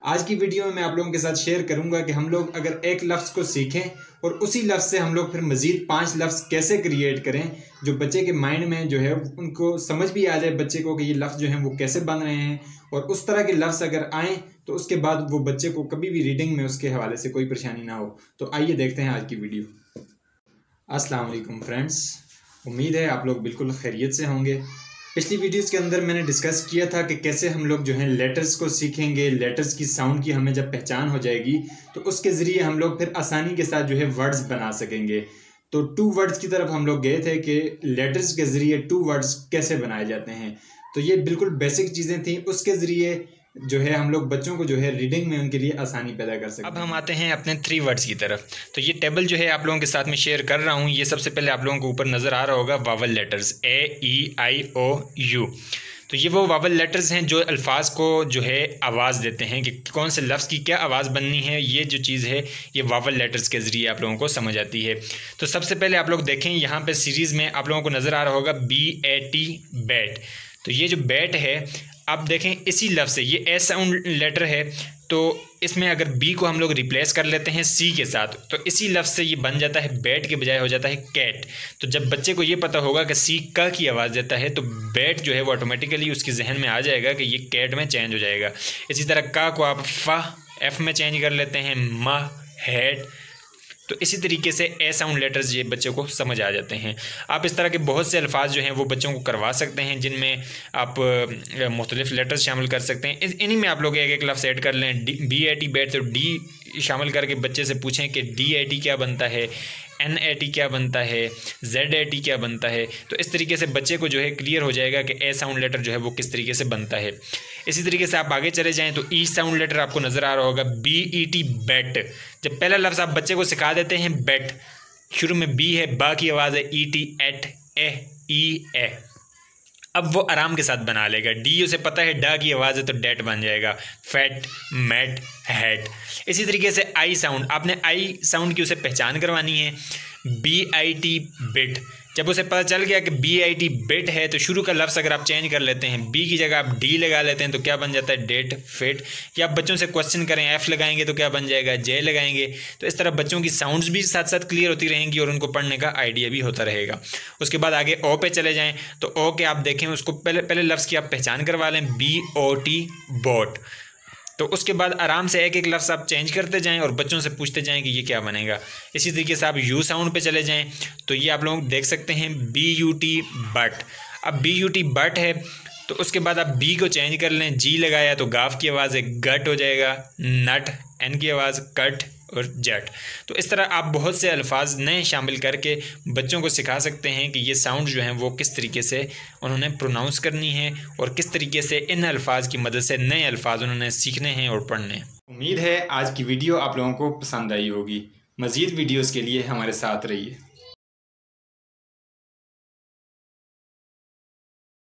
आज की वीडियो में मैं आप लोगों के साथ शेयर करूंगा कि हम लोग अगर एक लफ्ज़ को सीखें और उसी लफ्ज़ से हम लोग फिर मज़ीद 5 लफ्ज़ कैसे क्रिएट करें जो बच्चे के माइंड में जो है उनको समझ भी आ जाए बच्चे को कि ये लफ्ज़ जो हैं वो कैसे बन रहे हैं, और उस तरह के लफ्ज़ अगर आएँ तो उसके बाद वो बच्चे को कभी भी रीडिंग में उसके हवाले से कोई परेशानी ना हो। तो आइए देखते हैं आज की वीडियो। अस्सलाम वालेकुम फ्रेंड्स, उम्मीद है आप लोग बिल्कुल खैरियत से होंगे। पिछली वीडियोस के अंदर मैंने डिस्कस किया था कि कैसे हम लोग जो हैं लेटर्स को सीखेंगे, लेटर्स की साउंड की हमें जब पहचान हो जाएगी तो उसके ज़रिए हम लोग फिर आसानी के साथ जो है वर्ड्स बना सकेंगे। तो 2 वर्ड्स की तरफ हम लोग गए थे कि लेटर्स के ज़रिए 2 वर्ड्स कैसे बनाए जाते हैं। तो ये बिल्कुल बेसिक चीज़ें थी, उसके ज़रिए जो है हम लोग बच्चों को जो है रीडिंग में उनके लिए आसानी पैदा कर सकते हैं। अब हम आते हैं अपने 3 वर्ड्स की तरफ। तो ये टेबल जो है आप लोगों के साथ में शेयर कर रहा हूँ। ये सबसे पहले आप लोगों को ऊपर नज़र आ रहा होगा वावल लेटर्स AEIOU। तो ये वो वावल लेटर्स हैं जो अल्फाज को जो है आवाज़ देते हैं कि कौन से लफ्ज़ की क्या आवाज़ बननी है। ये जो चीज़ है ये वावल लेटर्स के ज़रिए आप लोगों को समझ आती है। तो सबसे पहले आप लोग देखें यहाँ पे सीरीज़ में आप लोगों को नज़र आ रहा होगा BAT बैट। तो ये जो बैट है आप देखें इसी लफ्ज़ से, ये ए साउंड लेटर है तो इसमें अगर बी को हम लोग रिप्लेस कर लेते हैं सी के साथ तो इसी लफ्ज़ से ये बन जाता है बैट के बजाय हो जाता है कैट। तो जब बच्चे को ये पता होगा कि सी क की आवाज़ देता है तो बैट जो है वो ऑटोमेटिकली उसके जहन में आ जाएगा कि ये कैट में चेंज हो जाएगा। इसी तरह का को आप फ एफ में चेंज कर लेते हैं, म हेड। तो इसी तरीके से ए साउंड लेटर्स ये बच्चों को समझ आ जाते हैं। आप इस तरह के बहुत से अल्फाज जो हैं वो बच्चों को करवा सकते हैं जिनमें आप मुख्तलिफ लेटर्स शामिल कर सकते हैं। इन्हीं में आप लोग एक एक लफ्ज़ ऐड कर लें। BAT बैट, तो डी शामिल करके बच्चे से पूछें कि DAT क्या बनता है, NAT क्या बनता है, ZAT क्या बनता है। तो इस तरीके से बच्चे को जो है क्लियर हो जाएगा कि ए साउंड लेटर जो है वो किस तरीके से बनता है। इसी तरीके से आप आगे चले जाएं तो ई साउंड लेटर आपको नज़र आ रहा होगा BET बैट। जब पहला लफ्ज़ आप बच्चे को सिखा देते हैं बैट, शुरू में बी है, बा की आवाज़ है, ET एट ए ई ए, अब वो आराम के साथ बना लेगा। डी उसे पता है डा की आवाज़ है तो डेट बन जाएगा, फैट मैट हैट। इसी तरीके से आई साउंड, आपने आई साउंड की उसे पहचान करवानी है। BIT बिट, जब उसे पता चल गया कि BIT बिट है तो शुरू का लफ्ज़ अगर आप चेंज कर लेते हैं, बी की जगह आप डी लगा लेते हैं तो क्या बन जाता है डेट फिट। या आप बच्चों से क्वेश्चन करें, एफ़ लगाएंगे तो क्या बन जाएगा, जे लगाएंगे। तो इस तरह बच्चों की साउंड्स भी साथ साथ क्लियर होती रहेंगी और उनको पढ़ने का आइडिया भी होता रहेगा। उसके बाद आगे ओ पे चले जाएँ तो ओ के आप देखें उसको पहले लफ्ज़ की आप पहचान करवा लें, BOT बोट। तो उसके बाद आराम से एक एक लफ्ज़ आप चेंज करते जाएं और बच्चों से पूछते जाएं कि ये क्या बनेगा। इसी तरीके से आप यू साउंड पे चले जाएं तो ये आप लोग देख सकते हैं BUT बट। अब BUT बट है तो उसके बाद आप बी को चेंज कर लें, जी लगाया तो गाफ की आवाज़ है, गट हो जाएगा, नट एन की आवाज़, कट और जेट। तो इस तरह आप बहुत से अल्फाज नए शामिल करके बच्चों को सिखा सकते हैं कि ये साउंड जो हैं वो किस तरीके से उन्होंने प्रोनाउंस करनी है और किस तरीके से इन अल्फाज की मदद से नए अल्फाज उन्होंने सीखने हैं और पढ़ने हैं। उम्मीद है आज की वीडियो आप लोगों को पसंद आई होगी। मज़ीद वीडियोज़ के लिए हमारे साथ रहिए।